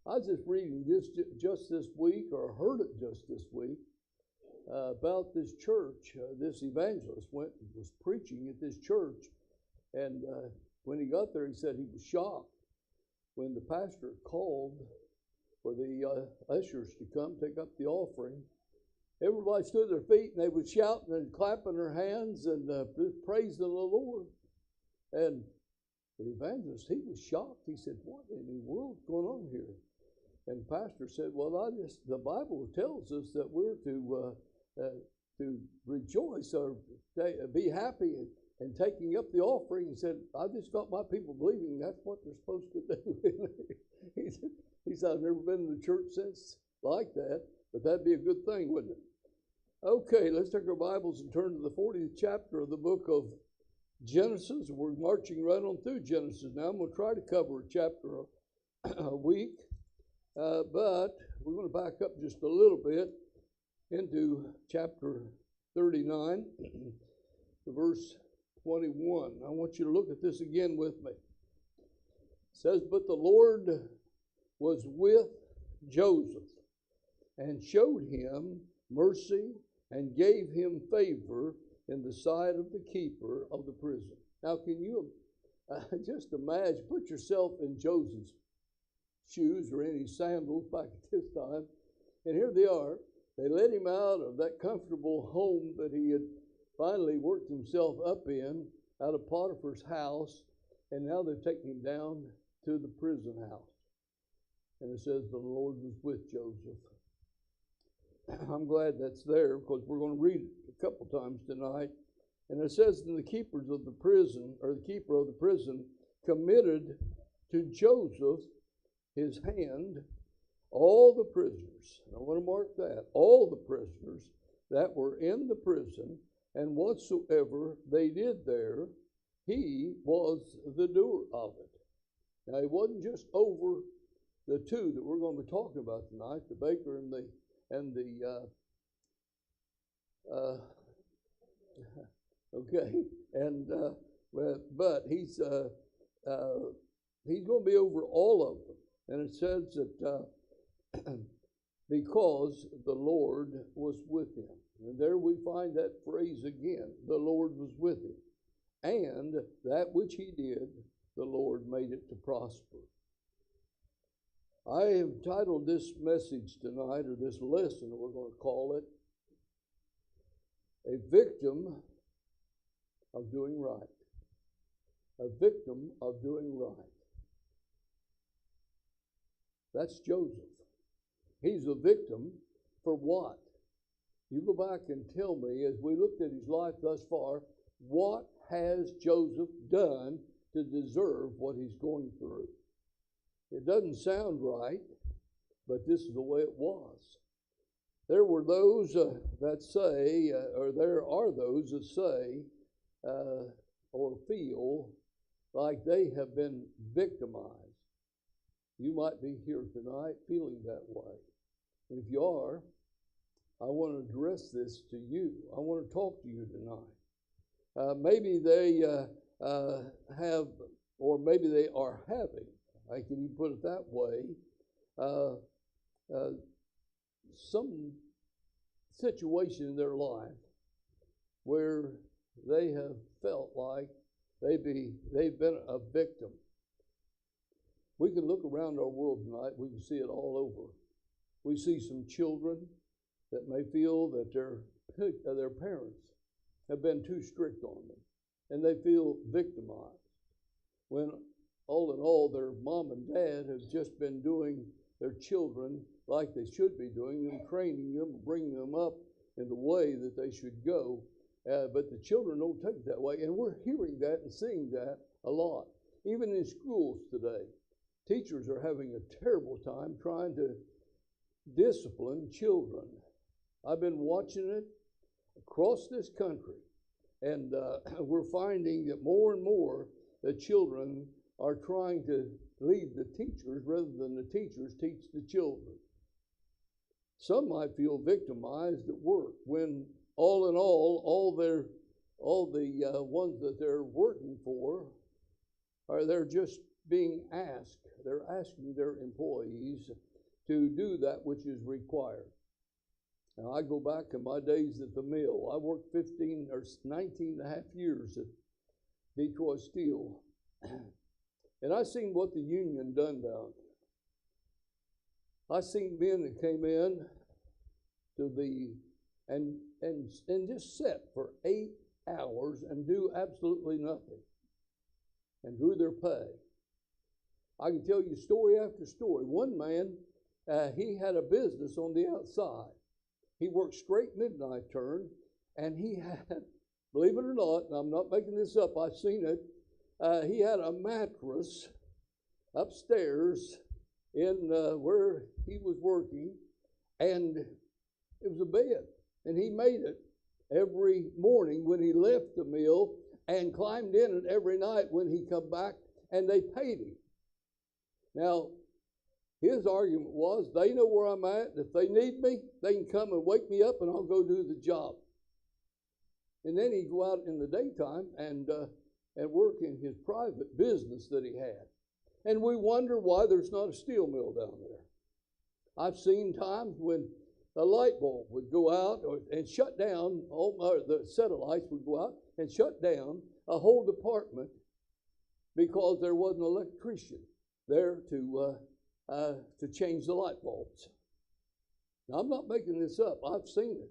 I was just reading just this week, or heard it just this week, about this church. This evangelist was preaching at this church, and when he got there, he said he was shocked when the pastor called for the ushers to come take up the offering. Everybody stood at their feet, and they were shouting and clapping their hands and praising the Lord. And the evangelist, he was shocked. He said, "What in the world's going on here?" And the pastor said, "Well, the Bible tells us that we're to rejoice or be happy and taking up the offering." He said, "I just got my people believing that's what they're supposed to do." he said, "I've never been in a church since like that, but that'd be a good thing, wouldn't it?" Okay, let's take our Bibles and turn to the 40th chapter of the book of Genesis. We're marching right on through Genesis now. I'm going to try to cover a chapter a week, but we're going to back up just a little bit into chapter 39, verse 21. I want you to look at this again with me. It says, "But the Lord was with Joseph and showed him mercy and gave him favor in the sight of the keeper of the prison." Now, can you just imagine, put yourself in Joseph's shoes or any sandals back at this time, and here they are. They let him out of that comfortable home that he had finally worked himself up in, out of Potiphar's house, and now they're taking him down to the prison house. And it says the Lord was with Joseph. I'm glad that's there because we're going to read it a couple times tonight. And it says, "And the keepers of the prison, or the keeper of the prison, committed to Joseph his hand all the prisoners." And I want to mark that. All the prisoners that were in the prison, and whatsoever they did there, he was the doer of it. Now, it wasn't just over the two that we're going to be talking about tonight, the baker and the okay, and but he's going to be over all of them, and it says that because the Lord was with him, and there we find that phrase again: the Lord was with him, and that which he did, the Lord made it to prosper. I have titled this message tonight, or this lesson, we're going to call it, "A Victim of Doing Right." A victim of doing right. That's Joseph. He's a victim for what? You go back and tell me, as we looked at his life thus far, what has Joseph done to deserve what he's going through? It doesn't sound right, but this is the way it was. There were those that say, or there are those that say, or feel like they have been victimized. You might be here tonight feeling that way. And if you are, I want to address this to you. I want to talk to you tonight. Maybe they have, or maybe they are having, I can even put it that way, some situation in their life where they have felt like they've been a victim. We can look around our world tonight, we can see it all over. We see some children that may feel that their parents have been too strict on them, and they feel victimized, when all in all, their mom and dad have just been doing their children like they should be doing them, training them, bringing them up in the way that they should go. But the children don't take it that way. And we're hearing that and seeing that a lot. Even in schools today, teachers are having a terrible time trying to discipline children. I've been watching it across this country, and we're finding that more and more the children are trying to lead the teachers rather than the teachers teach the children. Some might feel victimized at work when all in all the ones that they're working for they're just being asked, they're asking their employees to do that which is required. Now, I go back in my days at the mill. I worked 15 or 19 and a half years at Detroit Steel. And I seen what the union done down there. I seen men that came in to the and just sit for 8 hours and do absolutely nothing and drew their pay. I can tell you story after story. One man, he had a business on the outside. He worked straight midnight turn, and he had, believe it or not, and I'm not making this up, I've seen it, he had a mattress upstairs in where he was working, and it was a bed. And he made it every morning when he left the mill and climbed in it every night when he come back, and they paid him. Now, his argument was, they know where I'm at, and if they need me, they can come and wake me up and I'll go do the job. And then he'd go out in the daytime and work in his private business that he had. And we wonder why there's not a steel mill down there. I've seen times when a light bulb would go out and shut down, or the set of lights would go out and shut down a whole department because there wasn't an electrician there to change the light bulbs. Now, I'm not making this up. I've seen it.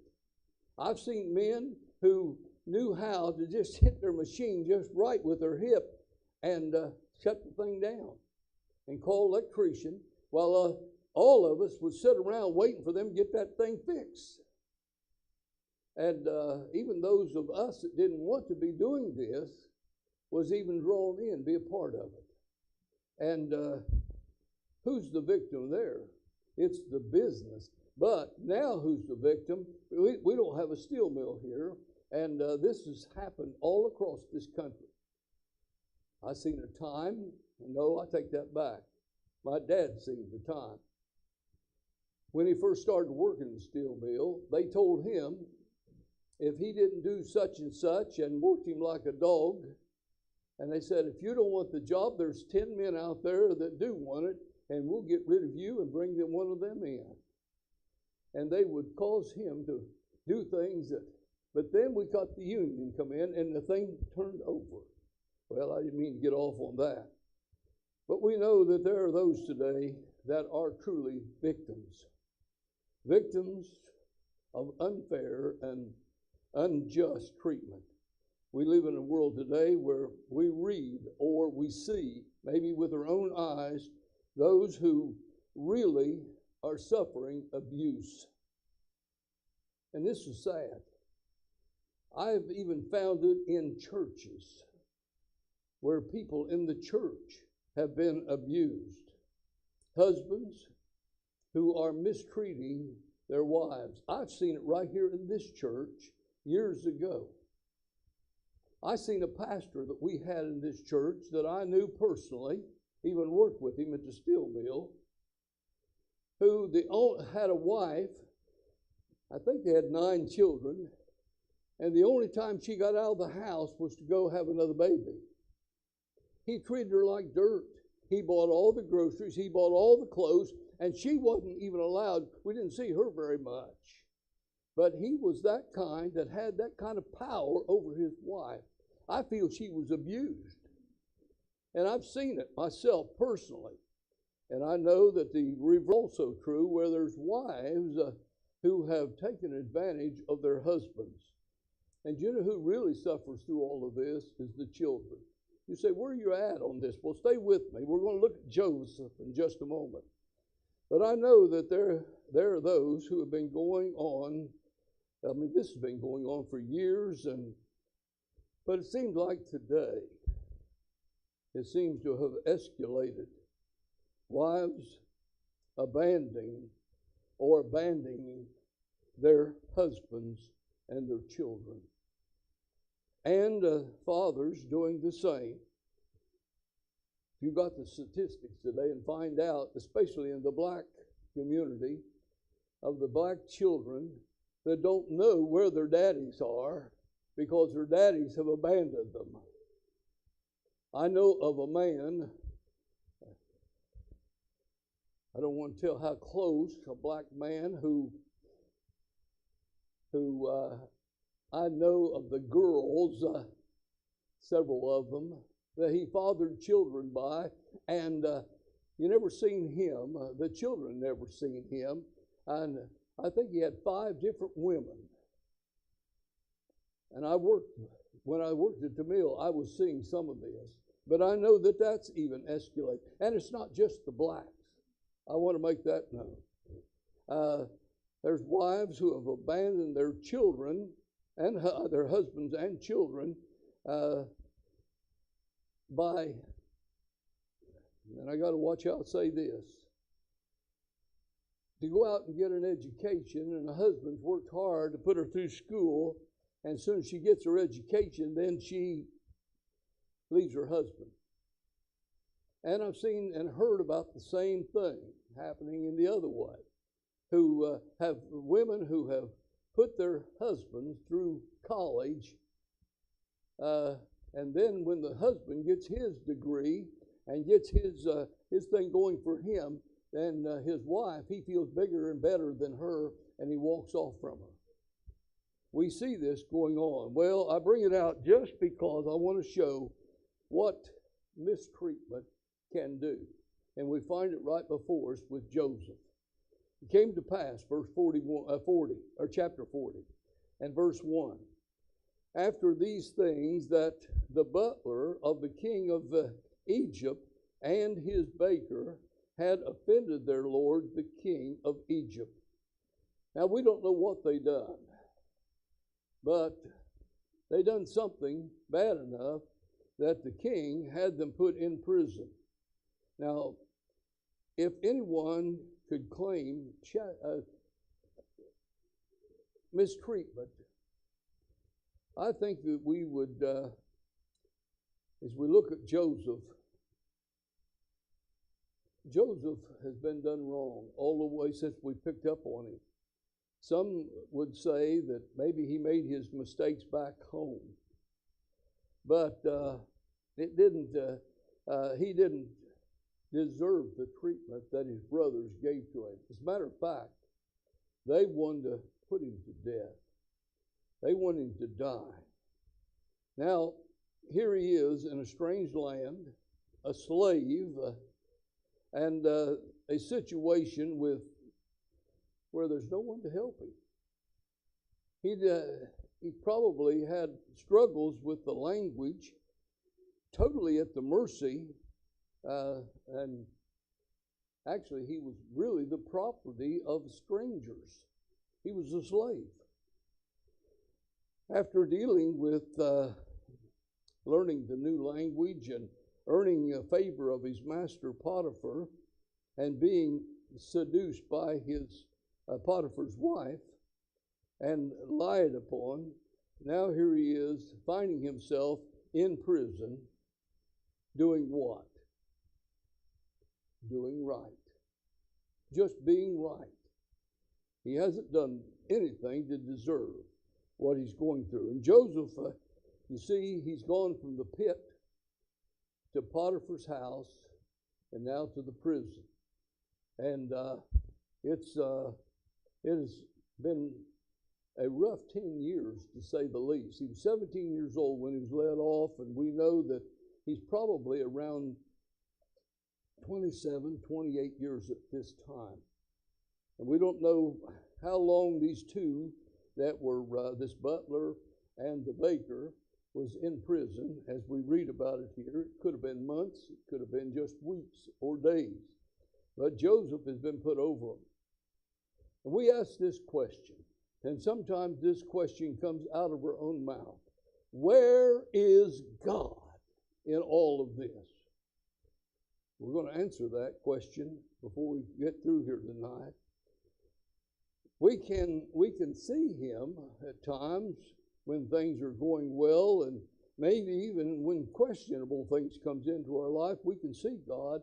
I've seen men who knew how to just hit their machine just right with their hip and shut the thing down and call an electrician while all of us would sit around waiting for them to get that thing fixed. And even those of us that didn't want to be doing this was even drawn in, be a part of it. And who's the victim there? It's the business. But now who's the victim? We don't have a steel mill here, and this has happened all across this country. I seen a time, no, I take that back. My dad seen the time. When he first started working the steel mill, they told him if he didn't do such and such and worked him like a dog, and they said, if you don't want the job, there's 10 men out there that do want it, and we'll get rid of you and bring them one of them in. And they would cause him to do things that, but then we got the union come in and the thing turned over. Well, I didn't mean to get off on that. But we know that there are those today that are truly victims. Victims of unfair and unjust treatment. We live in a world today where we read or we see, maybe with our own eyes, those who really are suffering abuse. And this is sad. I've even found it in churches where people in the church have been abused. Husbands who are mistreating their wives. I've seen it right here in this church years ago. I seen a pastor that we had in this church that I knew personally, even worked with him at the steel mill, who had a wife. I think they had 9 children, and the only time she got out of the house was to go have another baby. He treated her like dirt. He bought all the groceries, he bought all the clothes, and she wasn't even allowed. We didn't see her very much. But he was that kind that had that kind of power over his wife. I feel she was abused. And I've seen it myself personally. And I know that the reverse is also true, where there's wives who have taken advantage of their husbands. And you know who really suffers through all of this is the children. You say, where are you at on this? Well, stay with me. We're going to look at Joseph in just a moment. But I know that there are those who have been going on. I mean, this has been going on for years, but it seems like today, it seems to have escalated. Wives abandoning their husbands and their children. And fathers doing the same. You got the statistics today and find out, especially in the black community, of the black children that don't know where their daddies are because their daddies have abandoned them. I know of a man I don't want to tell how close, a black man who I know of the girls, several of them, that he fathered children by, and you never seen him. The children never seen him, and I think he had 5 different women. And when I worked at the mill, I was seeing some of this. But I know that that's even escalated. And it's not just the blacks. I want to make that known. There's wives who have abandoned their children and their husbands and children by, and I got to watch how I say this, to go out and get an education, and the husband's worked hard to put her through school, and as soon as she gets her education, then she leaves her husband. And I've seen and heard about the same thing happening in the other way, who have women who have put their husbands through college, and then when the husband gets his degree and gets his thing going for him, then his wife, he feels bigger and better than her, and he walks off from her. We see this going on. Well, I bring it out just because I want to show what mistreatment can do. And we find it right before us with Joseph. It came to pass, chapter 40, and verse 1. After these things, that the butler of the king of Egypt and his baker had offended their lord, the king of Egypt. Now, we don't know what they done, but they done something bad enough that the king had them put in prison. Now, if anyone could claim mistreatment, I think that we would, as we look at Joseph has been done wrong all the way since we picked up on him. Some would say that maybe he made his mistakes back home, but he didn't deserve the treatment that his brothers gave to him. As a matter of fact, they wanted to put him to death. They wanted him to die. Now, here he is in a strange land, a slave, and a situation where there's no one to help him. He probably had struggles with the language, totally at the mercy, and actually he was really the property of strangers. He was a slave. After dealing with learning the new language and earning a favor of his master Potiphar, and being seduced by his Potiphar's wife and lied upon, now here he is finding himself in prison, doing what? Doing right. Just being right. He hasn't done anything to deserve what he's going through. And Joseph, you see, he's gone from the pit to Potiphar's house and now to the prison. And it has been a rough 10 years, to say the least. He was 17 years old when he was let off, and we know that he's probably around 27, 28 years at this time. And we don't know how long these two that were this butler and the baker was in prison. As we read about it here, it could have been months, it could have been just weeks or days. But Joseph has been put over them. And we ask this question, and sometimes this question comes out of our own mouth. Where is God in all of this? We're going to answer that question before we get through here tonight. We can see him at times when things are going well, and maybe even when questionable things comes into our life, we can see God.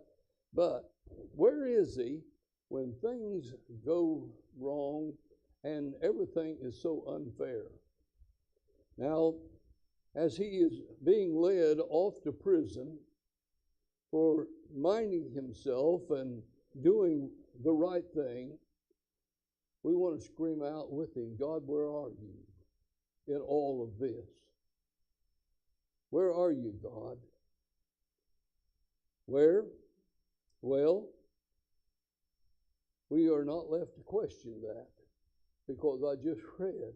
But where is he when things go wrong and everything is so unfair? Now, as he is being led off to prison for minding himself and doing the right thing, we want to scream out with him, God, where are you in all of this? Where are you, God? Where? Well, we are not left to question that, because I just read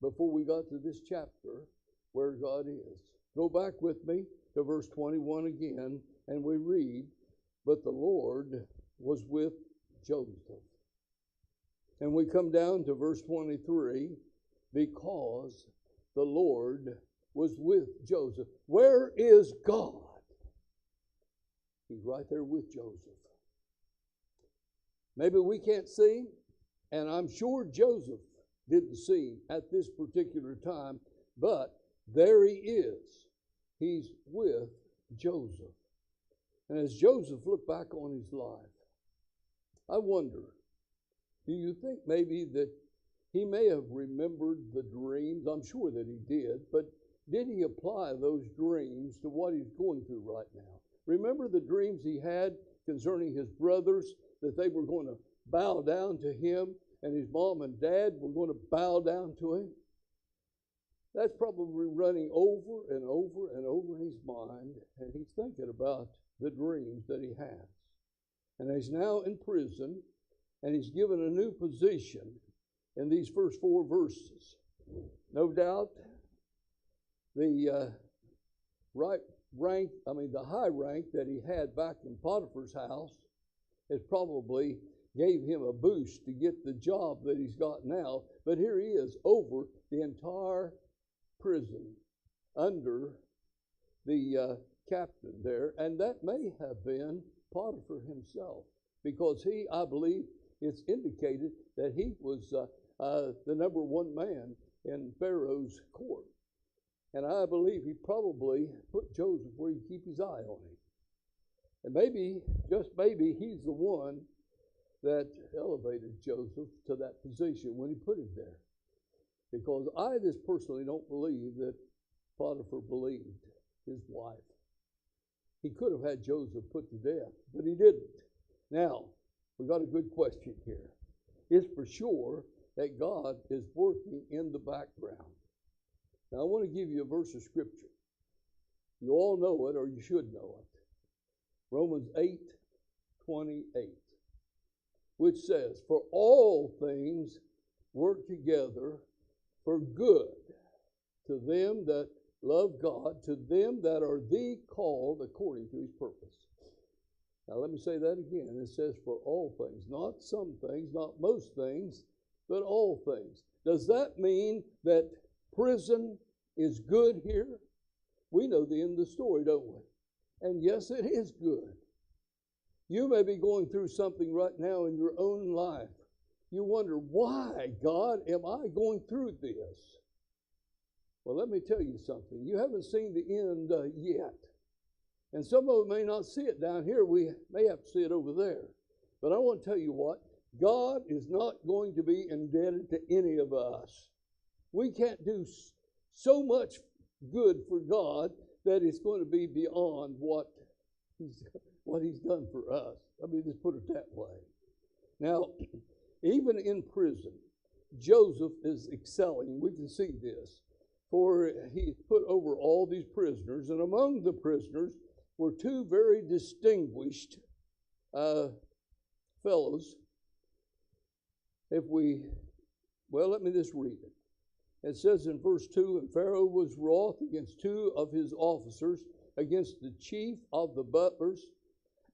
before we got to this chapter where God is. Go back with me to verse 21 again, and we read, but the Lord was with Joseph. And we come down to verse 23, because the Lord was with Joseph. Where is God? He's right there with Joseph. Maybe we can't see, and I'm sure Joseph didn't see at this particular time, but there he is. He's with Joseph. And as Joseph looked back on his life, I wonder, do you think maybe that he may have remembered the dreams? I'm sure that he did, but did he apply those dreams to what he's going through right now? Remember the dreams he had concerning his brothers, that they were going to bow down to him, and his mom and dad were going to bow down to him? That's probably running over and over and over in his mind, and he's thinking about the dreams that he has. And he's now in prison, and he's given a new position in these first 4 verses. No doubt, the high rank that he had back in Potiphar's house has probably gave him a boost to get the job that he's got now. But here he is over the entire prison under the captain there, and that may have been Potiphar himself, because he, I believe, it's indicated that he was the number 1 man in Pharaoh's court. And I believe he probably put Joseph where he keep his eye on him. And maybe, just maybe, he's the one that elevated Joseph to that position when he put him there. Because I just personally don't believe that Potiphar believed his wife. He could have had Joseph put to death, but he didn't. Now, we got a good question here. It's for sure that God is working in the background. Now, I want to give you a verse of Scripture. You all know it, or you should know it. Romans 8:28, which says, for all things work together for good to them that love God, to them that are the called according to his purpose. Now let me say that again. It says for all things, not some things, not most things, but all things. Does that mean that prison is good here? We know the end of the story, don't we? And yes, it is good. You may be going through something right now in your own life. You wonder, why, God, am I going through this? Well, let me tell you something. You haven't seen the end yet. And some of us may not see it down here. We may have to see it over there. But I want to tell you what. God is not going to be indebted to any of us. We can't do so much good for God that it's going to be beyond what he's done for us. Let me just put it that way. Now, even in prison, Joseph is excelling. We can see this. For he put over all these prisoners, and among the prisoners were 2 very distinguished fellows. Let me just read it. It says in verse 2, and Pharaoh was wroth against 2 of his officers, against the chief of the butlers,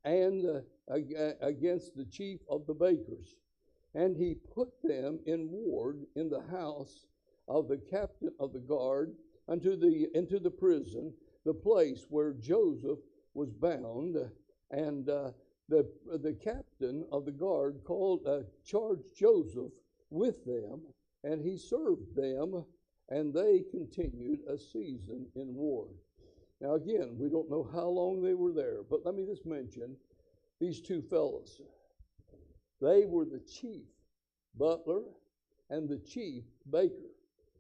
and against the chief of the bakers. And he put them in ward in the house of the captain of the guard into the prison, the place where Joseph was bound. And the captain of the guard charged Joseph with them, and he served them, and they continued a season in ward. Now again, we don't know how long they were there, but let me just mention these 2 fellows. They were the chief butler and the chief baker.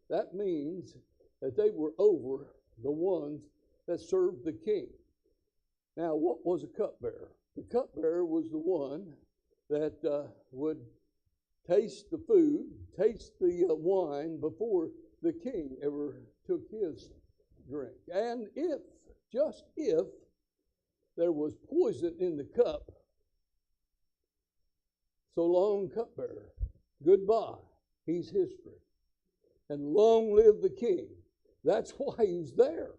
That means that they were over the ones that served the king. Now, what was a cupbearer? The cupbearer was the one that would taste the food, taste the wine before the king ever took his drink. And if, just if, there was poison in the cup, so long, cupbearer, goodbye, he's history. And long live the king. That's why he's there,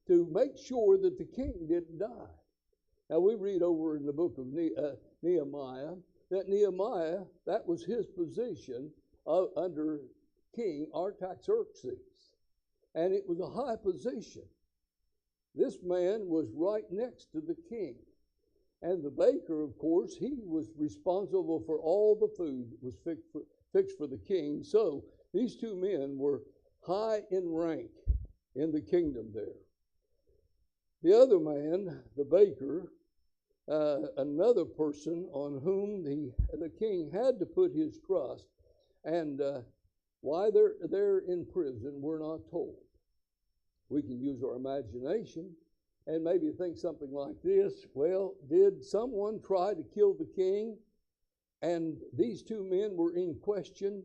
to make sure that the king didn't die. Now we read over in the book of Nehemiah, that Nehemiah, that was his position under King Artaxerxes. And it was a high position. This man was right next to the king. And the baker, of course, he was responsible for all the food that was fixed for the king. So these two men were high in rank in the kingdom there. The other man, the baker, another person on whom the king had to put his trust, and why they're in prison, we're not told. We can use our imagination and maybe think something like this. Well, did someone try to kill the king? And these two men were in question,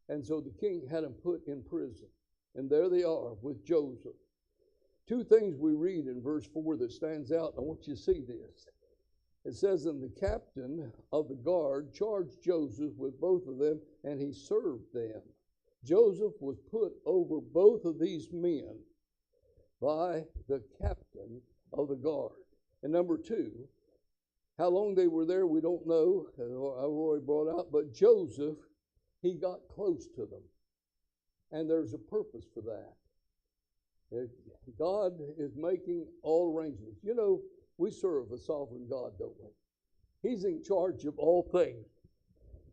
and so the king had them put in prison. And there they are with Joseph. Two things we read in verse 4 that stands out. I want you to see this. It says, and the captain of the guard charged Joseph with both of them, and he served them. Joseph was put over both of these men by the captain of the guard. And number two, how long they were there, we don't know. I've already brought out, but Joseph, he got close to them. And there's a purpose for that. God is making all arrangements. You know, we serve a sovereign God, don't we? He's in charge of all things.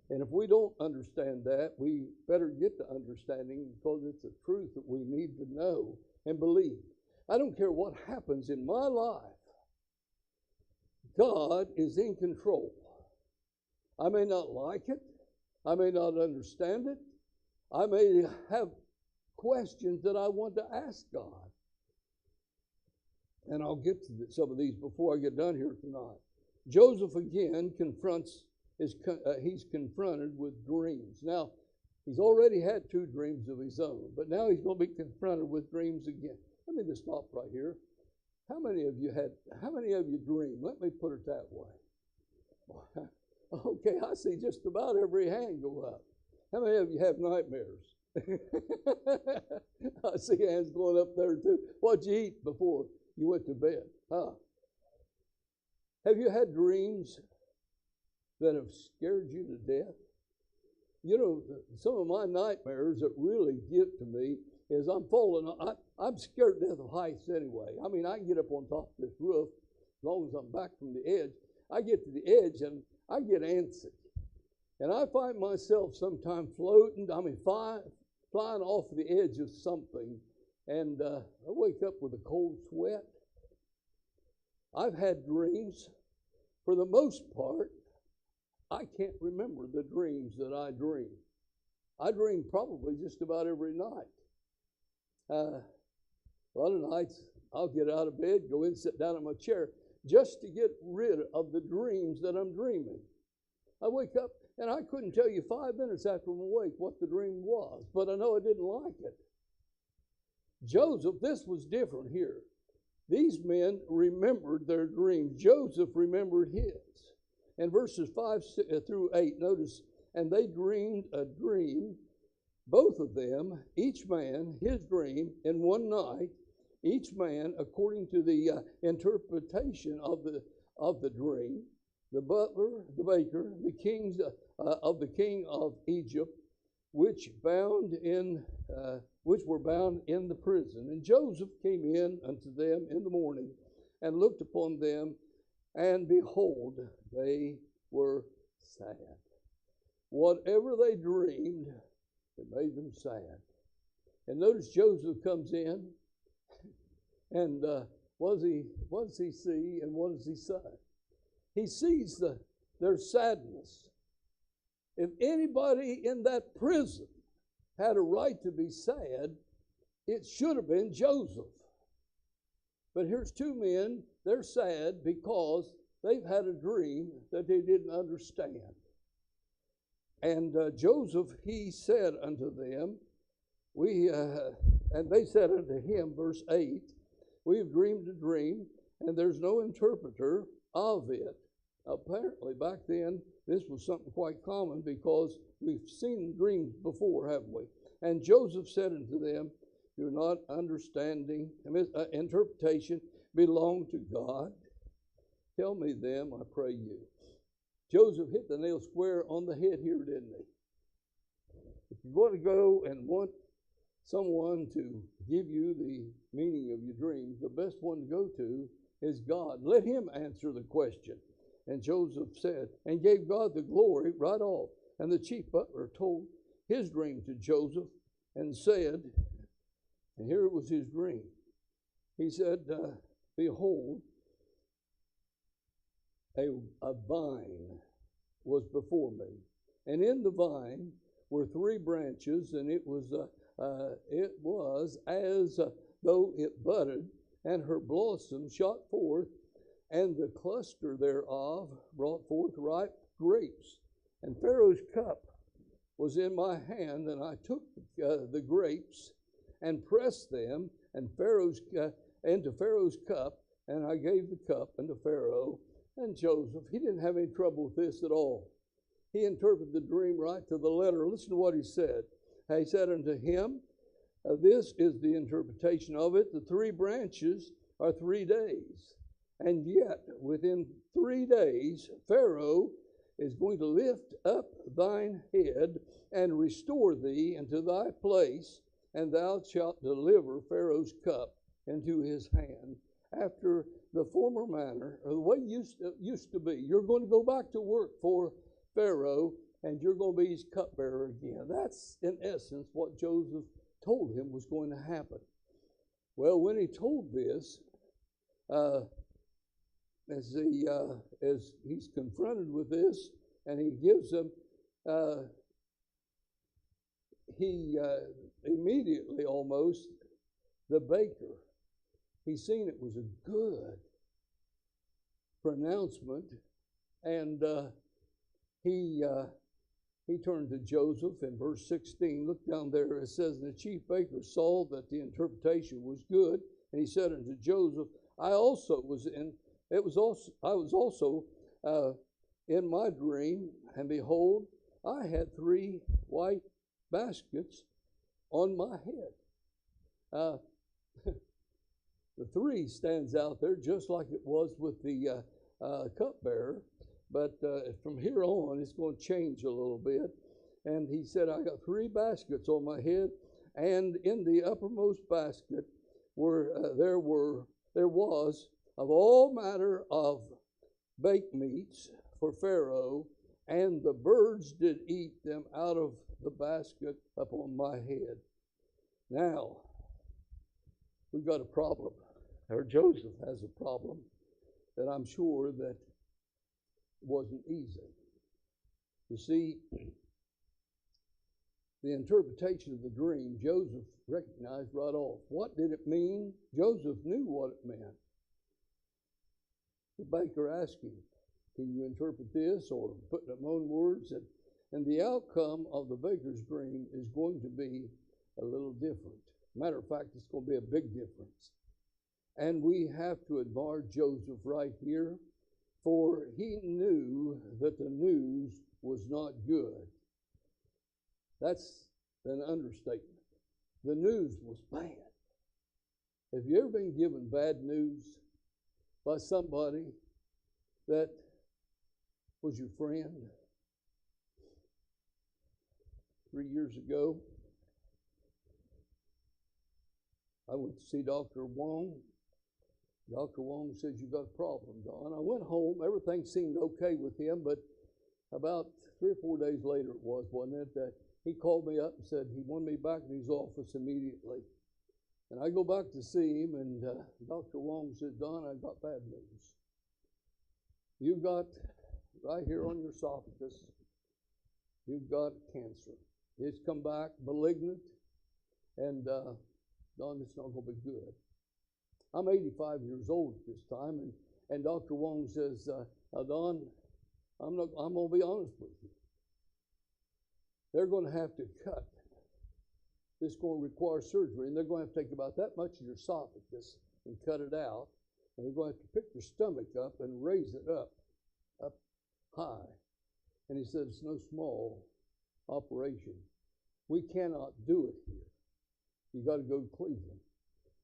And if we don't understand that, we better get to understanding, because it's a truth that we need to know and believe. I don't care what happens in my life. God is in control. I may not like it. I may not understand it. I may have questions that I want to ask God. And I'll get to some of these before I get done here tonight. Joseph again he's confronted with dreams. Now, he's already had two dreams of his own, but now he's going to be confronted with dreams again. Let me just stop right here. How many of you dreamed? Let me put it that way. Okay, I see just about every hand go up. How many of you have nightmares? I see hands going up there too. What'd you eat before you went to bed? Huh? Have you had dreams that have scared you to death? You know, some of my nightmares that really get to me is I'm I'm scared to death of heights anyway. I mean, I can get up on top of this roof as long as I'm back from the edge. I get to the edge and I get antsy. And I find myself sometimes floating, flying off the edge of something. And I wake up with a cold sweat. I've had dreams. For the most part, I can't remember the dreams that I dream. I dream probably just about every night. A lot of nights I'll get out of bed, go in, sit down in my chair just to get rid of the dreams that I'm dreaming. I wake up and I couldn't tell you 5 minutes after I'm awake what the dream was, but I know I didn't like it. Joseph, this was different here. These men remembered their dreams. Joseph remembered his. And verses 5 through 8, notice, and they dreamed a dream, both of them, each man his dream in one night, each man according to the interpretation of the dream. The butler, the baker, the kings of the king of Egypt, which were bound in the prison. And Joseph came in unto them in the morning, and looked upon them, and behold, they were sad. Whatever they dreamed, it made them sad. And notice Joseph comes in, and what does he see, and what does he say? He sees their sadness. If anybody in that prison had a right to be sad, it should have been Joseph. But here's two men, they're sad because they've had a dream that they didn't understand. And Joseph, he said unto them, and they said unto him, verse 8, we have dreamed a dream, and there's no interpreter of it. Apparently, back then, this was something quite common because we've seen dreams before, haven't we? And Joseph said unto them, do not understanding, interpretation belong to God? Tell me them, I pray you. Joseph hit the nail square on the head here, didn't he? If you want to go and want someone to give you the meaning of your dreams, the best one to go to is God. Let him answer the question. And Joseph said, and gave God the glory right off. And the chief butler told his dream to Joseph and said, and here it was his dream. He said, behold, a vine was before me. And in the vine were 3 branches, and it was as though it budded, and her blossom shot forth, and the cluster thereof brought forth ripe grapes. And Pharaoh's cup was in my hand, and I took the grapes and pressed them and into Pharaoh's cup, and I gave the cup unto Pharaoh. And Joseph, he didn't have any trouble with this at all. He interpreted the dream right to the letter. Listen to what he said. He said unto him, this is the interpretation of it. The 3 branches are 3 days. And yet, within 3 days, Pharaoh is going to lift up thine head and restore thee into thy place, and thou shalt deliver Pharaoh's cup into his hand after the former manner, or the way it used to be. You're going to go back to work for Pharaoh, and you're going to be his cupbearer again. That's, in essence, what Joseph told him was going to happen. Well, when he told this, as he's confronted with this, and he gives him, immediately almost, the baker, he seen it was a good pronouncement, and he turned to Joseph in verse 16. Look down there. It says, the chief baker saw that the interpretation was good, and he said unto Joseph, I was also in my dream, and behold, I had 3 white baskets on my head. The 3 stands out there just like it was with the cupbearer, but from here on it's going to change a little bit. And he said, I got 3 baskets on my head, and in the uppermost basket there was of all manner of baked meats for Pharaoh, and the birds did eat them out of the basket upon my head. Now, we've got a problem, or Joseph has a problem that I'm sure that wasn't easy. You see, the interpretation of the dream, Joseph recognized right off. What did it mean? Joseph knew what it meant. The baker asked him, can you interpret this, or put in my own words? And the outcome of the baker's dream is going to be a little different. Matter of fact, it's going to be a big difference. And we have to admire Joseph right here, for he knew that the news was not good. That's an understatement. The news was bad. Have you ever been given bad news by somebody that was your friend? 3 years ago, I went to see Dr. Wong. Dr. Wong says, you got a problem, Don. I went home. Everything seemed okay with him, but about 3 or 4 days later it was, wasn't it, that he called me up and said he wanted me back in his office immediately. And I go back to see him, and Dr. Wong said, Don, I got bad news. You've got, right here on your esophagus, you've got cancer. It's come back malignant, and Don, it's not going to be good. I'm 85 years old at this time, and Dr. Wong says, Now, Don, I'm going to be honest with you. They're going to have to cut. It's going to require surgery, and they're going to have to take about that much of your esophagus and cut it out. And they're going to have to pick your stomach up and raise it up high. And he said, it's no small operation. We cannot do it here. You got to go to Cleveland.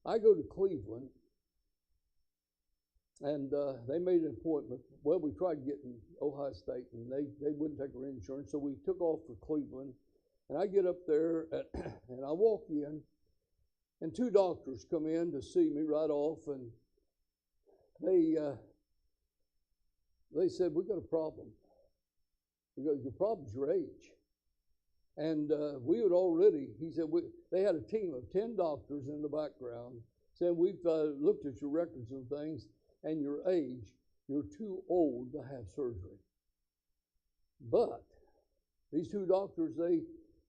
I go to Cleveland, and they made an appointment. Well, we tried getting Ohio State, and they wouldn't take our insurance, so we took off for Cleveland. And I get up there, and I walk in, and two doctors come in to see me right off, and they said, we got a problem. Your problem's your age. And we had already, he said, they had a team of 10 doctors in the background saying, we've looked at your records and things, and your age, you're too old to have surgery. But these two doctors, they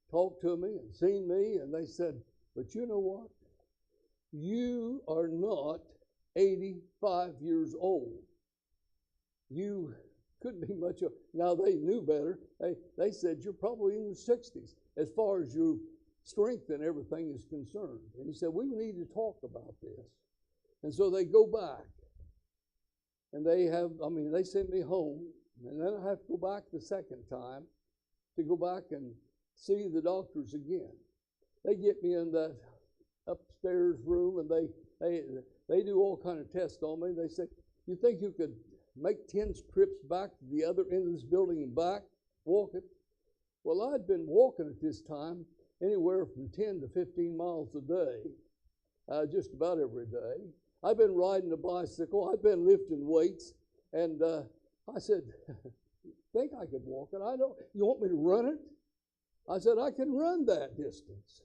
talked to me and seen me, and they said, but you know what? You are not 85 years old. You couldn't be much of. Now, they knew better. They said, you're probably in your 60s as far as your strength and everything is concerned. And he said, we need to talk about this. And so they go back. And they sent me home. And then I have to go back the second time to go back and see the doctors again. They get me in that upstairs room, and they do all kind of tests on me. They say, you think you could make 10 trips back to the other end of this building and back, walking? Well, I'd been walking at this time anywhere from 10 to 15 miles a day, just about every day. I've been riding a bicycle. I've been lifting weights. And I said, think I could walk it? I don't. You want me to run it? I said, I can run that distance.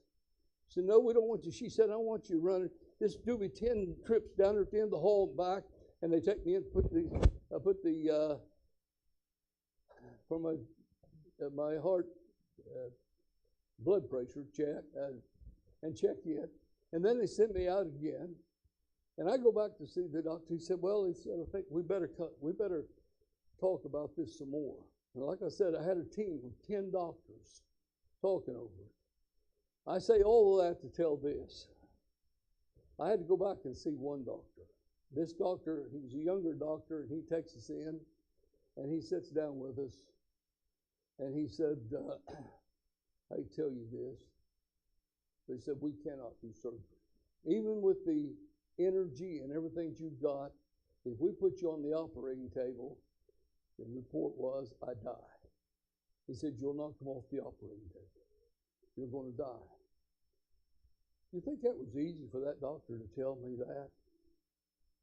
She said, no, we don't want you. She said, I want you to run it. Just do me 10 trips down there at the end of the hall and back. And they take me in, put the for my heart blood pressure check and check it. And then they sent me out again. And I go back to see the doctor. He said, well, I think we better talk about this some more. And like I said, I had a team of 10 doctors talking over it. I say all of that to tell this. I had to go back and see one doctor. This doctor, he was a younger doctor, and he takes us in, and he sits down with us, and he said, I tell you this. They said, we cannot do surgery. Even with the energy and everything you've got, if we put you on the operating table, the report was, I die. He said, you'll not come off the operating table. You're going to die. You think that was easy for that doctor to tell me that?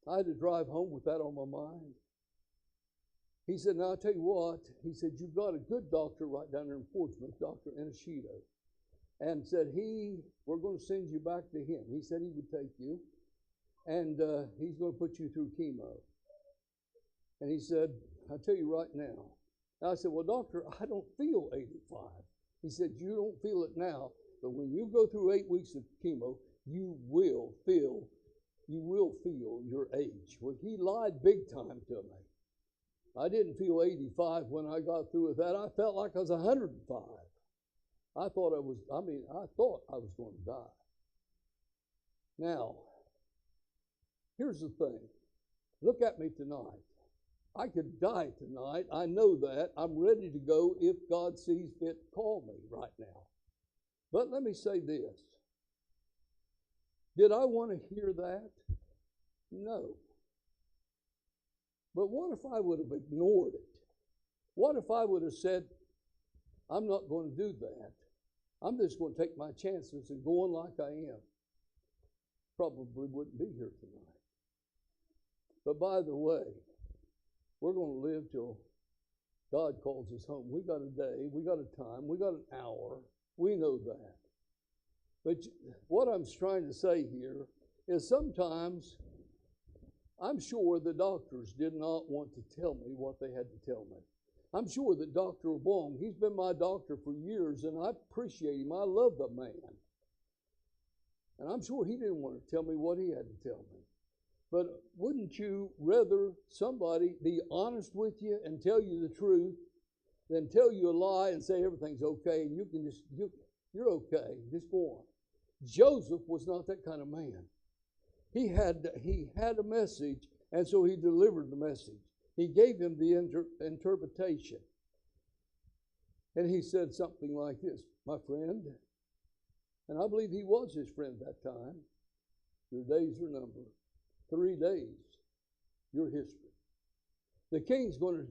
I had to drive home with that on my mind. He said, now I'll tell you what. He said, you've got a good doctor right down there in Portsmouth, Dr. Inoshito. And said, we're going to send you back to him. He said he would take you, and he's going to put you through chemo. And he said, I'll tell you right now. And I said, well, doctor, I don't feel 85. He said, you don't feel it now, but when you go through 8 weeks of chemo, you will feel your age. Well, he lied big time to me. I didn't feel 85 when I got through with that. I felt like I was 105. I thought I was going to die. Now, here's the thing. Look at me tonight. I could die tonight. I know that. I'm ready to go if God sees fit to call me right now. But let me say this. Did I want to hear that? No. But what if I would have ignored it? What if I would have said, I'm not going to do that. I'm just going to take my chances and go on like I am. Probably wouldn't be here tonight. But by the way, we're going to live till God calls us home. We got a day, we got a time, we got an hour. We know that. But what I'm trying to say here is sometimes I'm sure the doctors did not want to tell me what they had to tell me. I'm sure that Dr. Wong, he's been my doctor for years, and I appreciate him. I love the man. And I'm sure he didn't want to tell me what he had to tell me. But wouldn't you rather somebody be honest with you and tell you the truth than tell you a lie and say everything's okay and you're okay, just go on? Joseph was not that kind of man. He had a message, and so he delivered the message. He gave him the interpretation. And he said something like this, my friend, and I believe he was his friend at that time, your days are numbered. 3 days, your history. The king's going to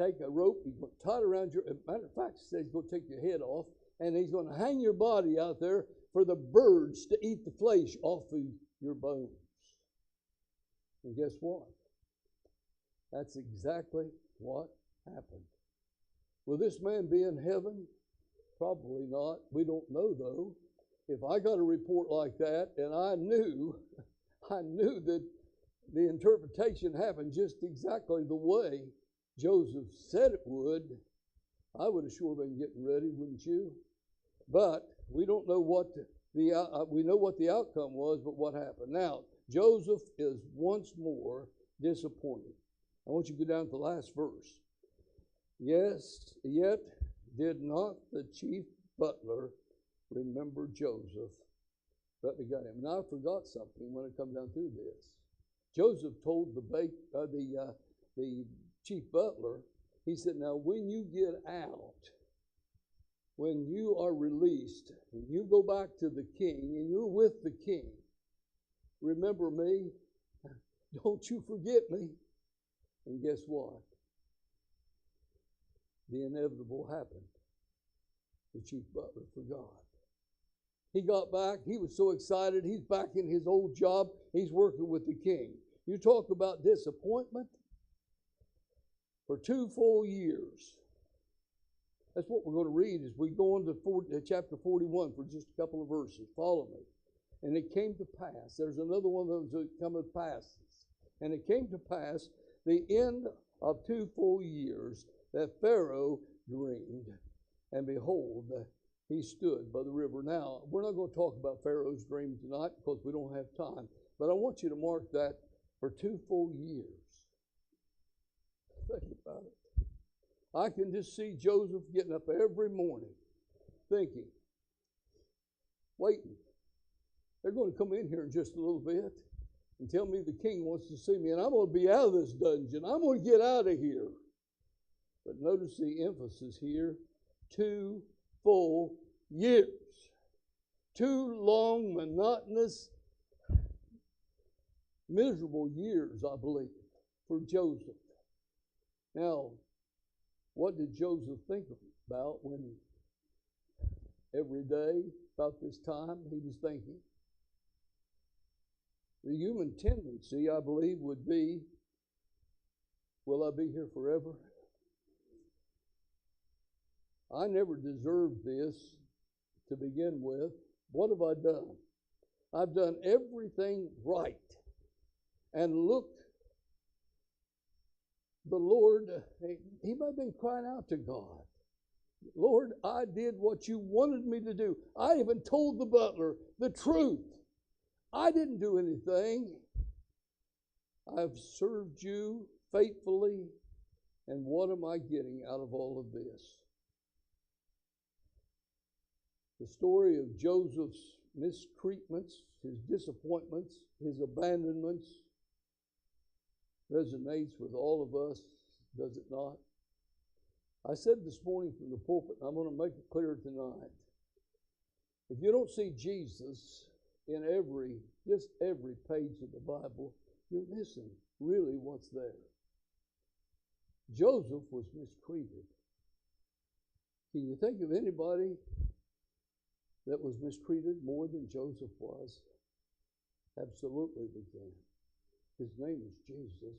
take a rope, he's going to tie it around your, matter of fact, he says he's going to take your head off, and he's going to hang your body out there for the birds to eat the flesh off of your bones. And guess what? That's exactly what happened. Will this man be in heaven? Probably not. We don't know, though. If I got a report like that and I knew that the interpretation happened just exactly the way Joseph said it would, I would have sure been getting ready, wouldn't you? But we don't know what we know what the outcome was, but what happened. Now, Joseph is once more disappointed. I want you to go down to the last verse. Yes, yet did not the chief butler remember Joseph, but begot him. Now I forgot something when I come down through this. Joseph told the chief butler, he said, now when you get out, when you are released, and you go back to the king, and you're with the king, remember me, don't you forget me. And guess what? The inevitable happened. The chief butler forgot. He got back. He was so excited. He's back in his old job. He's working with the king. You talk about disappointment. For 2 full years. That's what we're going to read as we go into chapter 41 for just a couple of verses. Follow me. And it came to pass. There's another one of those that come to pass. And it came to pass the end of 2 full years that Pharaoh dreamed. And behold, he stood by the river. Now, we're not going to talk about Pharaoh's dream tonight because we don't have time. But I want you to mark that for 2 full years. Think about it. I can just see Joseph getting up every morning thinking, waiting. They're going to come in here in just a little bit and tell me the king wants to see me, and I'm going to be out of this dungeon. I'm going to get out of here. But notice the emphasis here, 2 full years. 2 long, monotonous, miserable years, I believe, for Joseph. Now, what did Joseph think about when every day, about this time, he was thinking? The human tendency, I believe, would be, will I be here forever? I never deserved this to begin with. What have I done? I've done everything right. And look, the Lord, he might have been crying out to God. Lord, I did what you wanted me to do. I even told the butler the truth. I didn't do anything. I've served you faithfully, and what am I getting out of all of this? The story of Joseph's mistreatments, his disappointments, his abandonments resonates with all of us, does it not? I said this morning from the pulpit, and I'm going to make it clear tonight. If you don't see Jesus in just every page of the Bible, you're missing really what's there. Joseph was mistreated. Can you think of anybody that was mistreated more than Joseph was? Absolutely we can. His name is Jesus.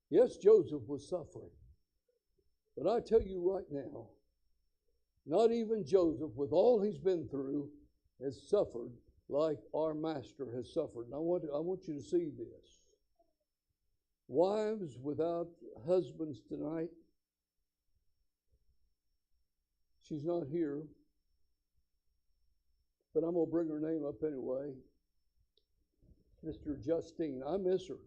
Yes, Joseph was suffering. But I tell you right now, not even Joseph, with all he's been through, has suffered like our master has suffered. And I want you to see this. Wives without husbands tonight. She's not here, but I'm going to bring her name up anyway. Mr. Justine. I miss her.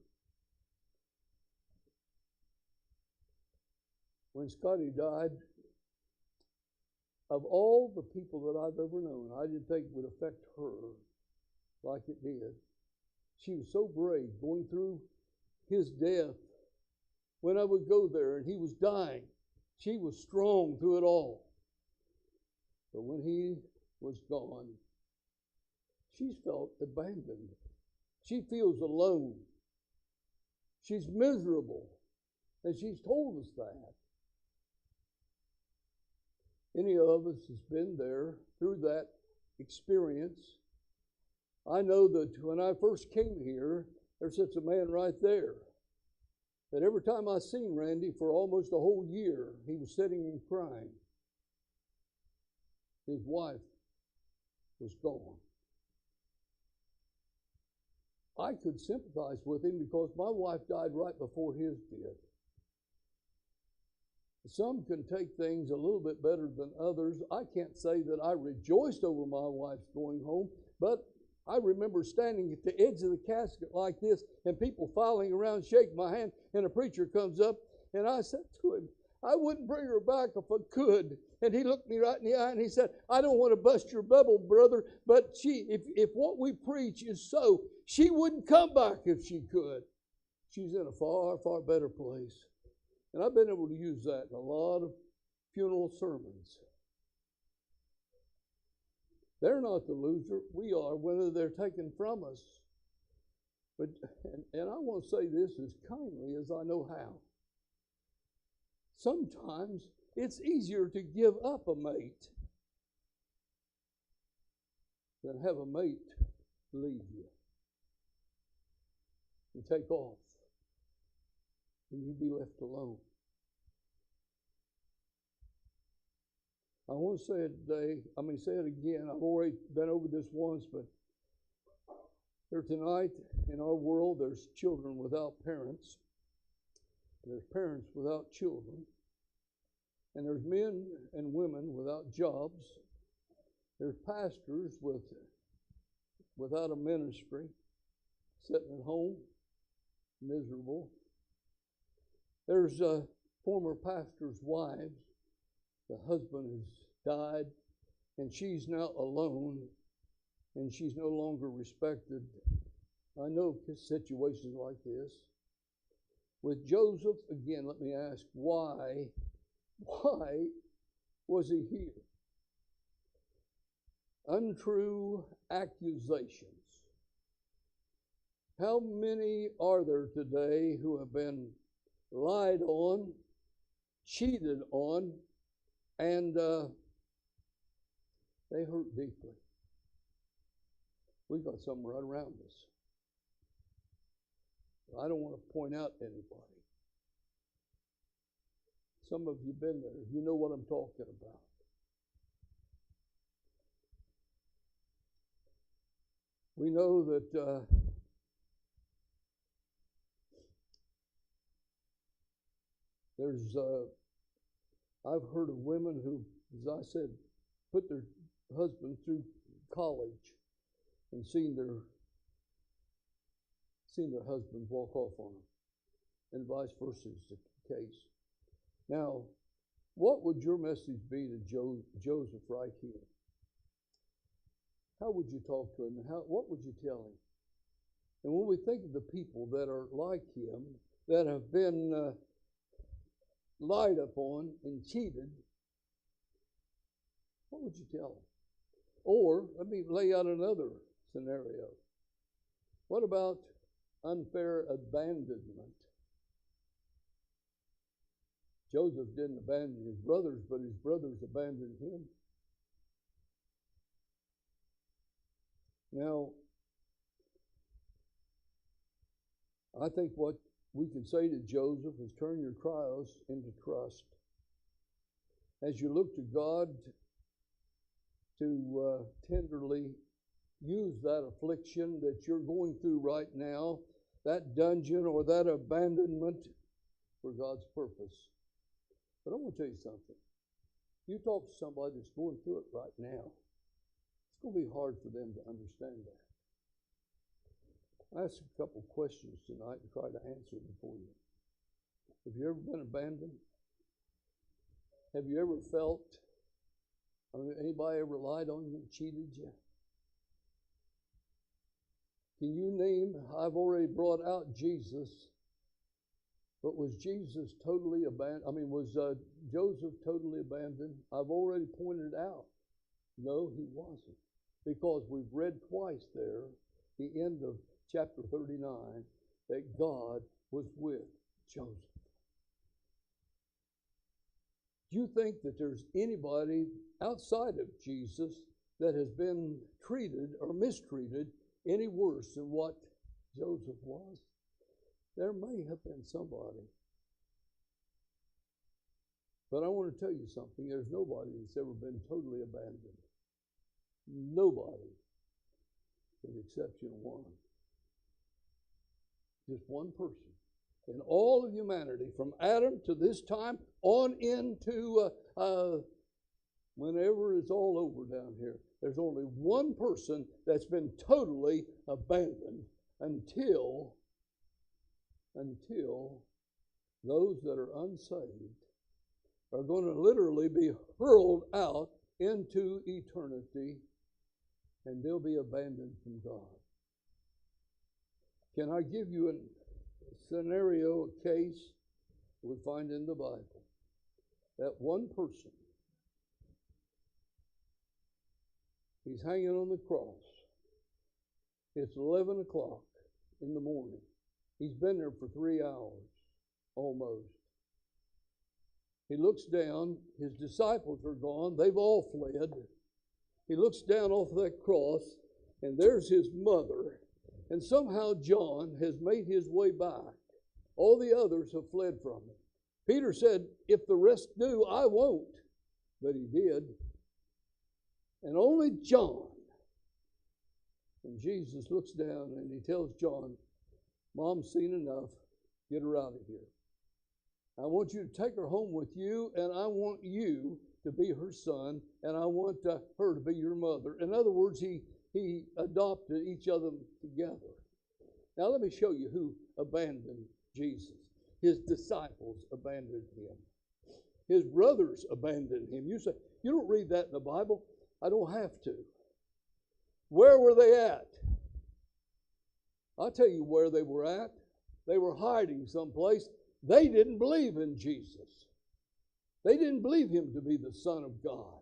When Scotty died, of all the people that I've ever known, I didn't think it would affect her like it did. She was so brave going through his death. When I would go there and he was dying, she was strong through it all. But when he was gone, she's felt abandoned. She feels alone. She's miserable. And she's told us that. Any of us has been there through that experience. I know that when I first came here, there sits a man right there that every time I seen Randy for almost a whole year, he was sitting and crying. His wife was gone. I could sympathize with him because my wife died right before his did. Some can take things a little bit better than others. I can't say that I rejoiced over my wife's going home, but I remember standing at the edge of the casket like this and people filing around, shake my hand, and a preacher comes up, and I said to him, I wouldn't bring her back if I could. And he looked me right in the eye and he said, I don't want to bust your bubble, brother, but if what we preach is so, she wouldn't come back if she could. She's in a far, far better place. And I've been able to use that in a lot of funeral sermons. They're not the loser. We are, whether they're taken from us. But and I want to say this as kindly as I know how. Sometimes it's easier to give up a mate than have a mate leave you and take off, and you be left alone. I want to say it today, say it again. I've already been over this once, but here tonight in our world, there's children without parents. There's parents without children. And there's men and women without jobs. There's pastors without a ministry, sitting at home, miserable. There's former pastors' wives. The husband has died, and she's now alone, and she's no longer respected. I know situations like this. With Joseph, again, let me ask, why was he here? Untrue accusations. How many are there today who have been lied on, cheated on, and they hurt deeply? We've got some right around us. I don't want to point out anybody. Some of you have been there. You know what I'm talking about. We know that I've heard of women who, as I said, put their husband through college and seen their husbands walk off on them, and vice versa is the case. Now, what would your message be to Joseph right here? How would you talk to him? What would you tell him? And when we think of the people that are like him, that have been lied upon and cheated, what would you tell them? Or, let me lay out another scenario. What about unfair abandonment? Joseph didn't abandon his brothers, but his brothers abandoned him. Now, I think what we can say to Joseph is turn your trials into trust. As you look to God to tenderly use that affliction that you're going through right now, that dungeon or that abandonment, for God's purpose. But I want to tell you something. You talk to somebody that's going through it right now, it's going to be hard for them to understand that. I'll ask a couple questions tonight and try to answer them for you. Have you ever been abandoned? Have you ever felt, anybody ever lied on you and cheated you? Can you name, I've already brought out Jesus, but was Jesus totally abandoned? Was Joseph totally abandoned? I've already pointed out, no, he wasn't. Because we've read twice there, the end of chapter 39, that God was with Joseph. Do you think that there's anybody outside of Jesus that has been treated or mistreated any worse than what Joseph was? There may have been somebody. But I want to tell you something. There's nobody that's ever been totally abandoned. Nobody, with the exception of one. Just one person. In all of humanity, from Adam to this time, on into whenever it's all over down here, there's only one person that's been totally abandoned until those that are unsaved are going to literally be hurled out into eternity, and they'll be abandoned from God. Can I give you a scenario, a case we find in the Bible? That one person, he's hanging on the cross. It's 11 o'clock in the morning. He's been there for 3 hours, almost. He looks down. His disciples are gone. They've all fled. He looks down off that cross, and there's his mother. And somehow John has made his way back. All the others have fled from him. Peter said, if the rest do, I won't. But he did. And only John. And Jesus looks down and he tells John, Mom's seen enough. Get her out of here. I want you to take her home with you, and I want you to be her son, and I want her to be your mother. In other words, he adopted each of them together. Now let me show you who abandoned Jesus. His disciples abandoned him. His brothers abandoned him. You say, you don't read that in the Bible. I don't have to. Where were they at? I'll tell you where they were at. They were hiding someplace. They didn't believe in Jesus. They didn't believe him to be the Son of God.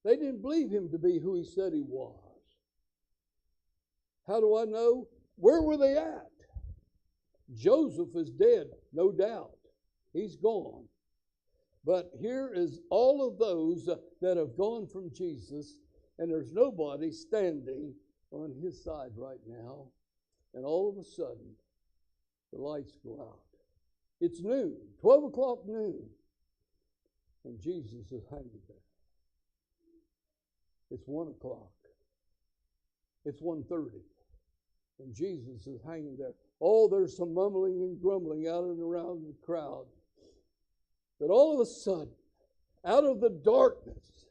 They didn't believe him to be who he said he was. How do I know? Where were they at? Joseph is dead, no doubt. He's gone. But here is all of those that have gone from Jesus, and there's nobody standing on his side right now. And all of a sudden, the lights go out. It's noon, 12 o'clock noon, and Jesus is hanging there. It's 1 o'clock. It's 1:30, and Jesus is hanging there. Oh, there's some mumbling and grumbling out and around the crowd. But all of a sudden, out of the darkness,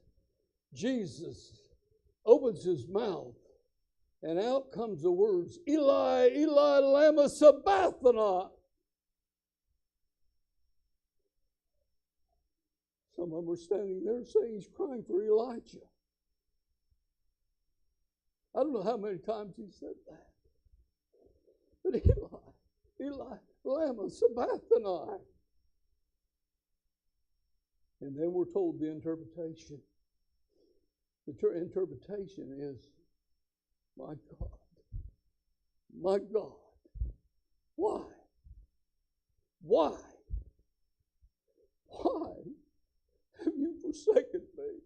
Jesus opens his mouth, and out comes the words, Eli, Eli, lama sabachthani. Some of them were standing there saying he's crying for Elijah. I don't know how many times he said that. But Eli, Eli, lama sabachthani. And then we're told the interpretation. The interpretation is, my God, why? Why? Why have you forsaken me?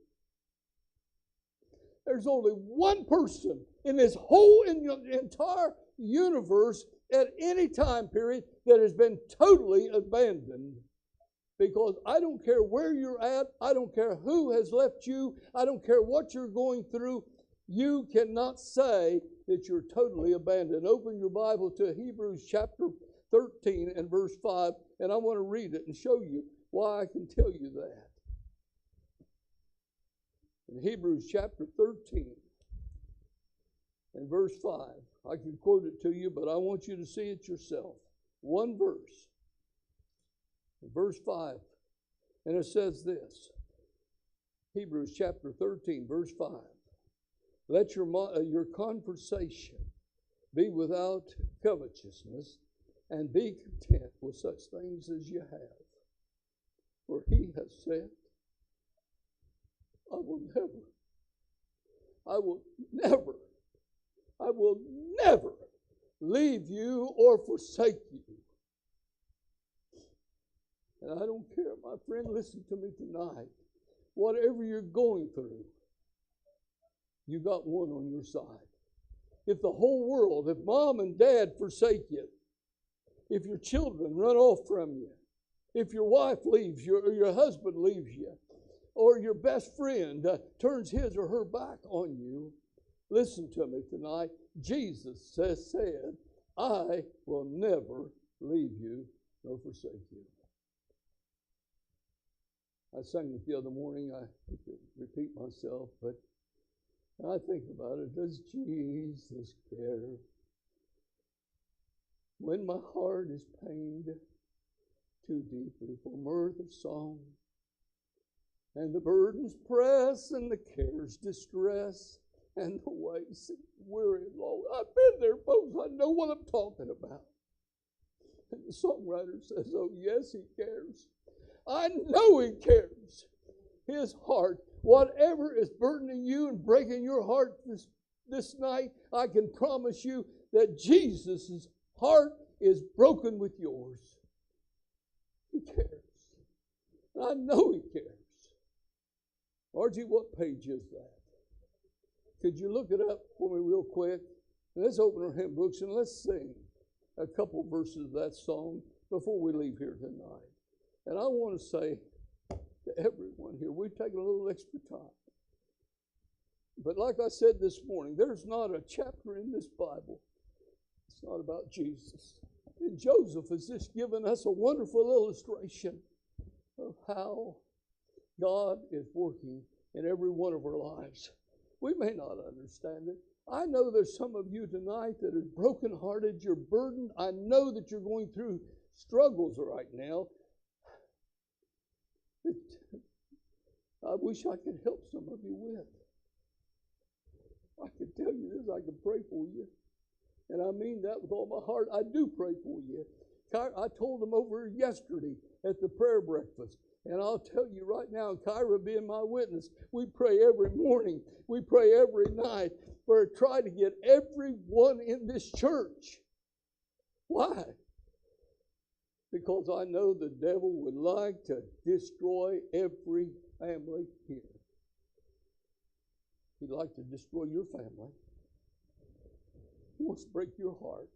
There's only one person in this whole entire universe at any time period that has been totally abandoned. Because I don't care where you're at, I don't care who has left you, I don't care what you're going through, you cannot say that you're totally abandoned. Open your Bible to Hebrews chapter 13 and verse 5, and I want to read it and show you why I can tell you that. In Hebrews chapter 13 in verse 5. I can quote it to you, but I want you to see it yourself. One verse. Verse 5. And it says this. Hebrews chapter 13, verse 5. Let your conversation be without covetousness, and be content with such things as you have. For he has said, I will never leave you or forsake you. And I don't care, my friend, listen to me tonight. Whatever you're going through, you got one on your side. If the whole world, if mom and dad forsake you, if your children run off from you, if your wife leaves you, or your husband leaves you, or your best friend turns his or her back on you, listen to me tonight. Jesus said, I will never leave you nor forsake you. I sang it the other morning. I repeat myself, but I think about it. Does Jesus care? When my heart is pained too deeply for mirth of song, and the burdens press and the cares distress, and the weights weary and long. I've been there, folks. I know what I'm talking about. And the songwriter says, oh, yes, he cares. I know he cares. His heart, whatever is burdening you and breaking your heart this night, I can promise you that Jesus' heart is broken with yours. He cares. I know he cares. Margie, what page is that? Could you look it up for me real quick? Let's open our hymn books and let's sing a couple verses of that song before we leave here tonight. And I want to say to everyone here, we've taken a little extra time. But like I said this morning, there's not a chapter in this Bible. It's not about Jesus. And Joseph has just given us a wonderful illustration of how God is working in every one of our lives. We may not understand it. I know there's some of you tonight that are brokenhearted, you're burdened. I know that you're going through struggles right now. I wish I could help some of you with. I can tell you this, I can pray for you. And I mean that with all my heart. I do pray for you. I told them over yesterday at the prayer breakfast. And I'll tell you right now, Kyra being my witness, we pray every morning. We pray every night. We try to get everyone in this church. Why? Because I know the devil would like to destroy every family here. He'd like to destroy your family. He wants to break your heart.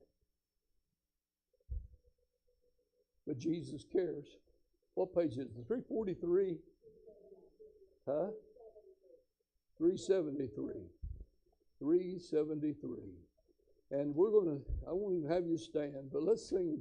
But Jesus cares. What page is it? 343? Huh? 373. 373. And I won't even have you stand, but let's sing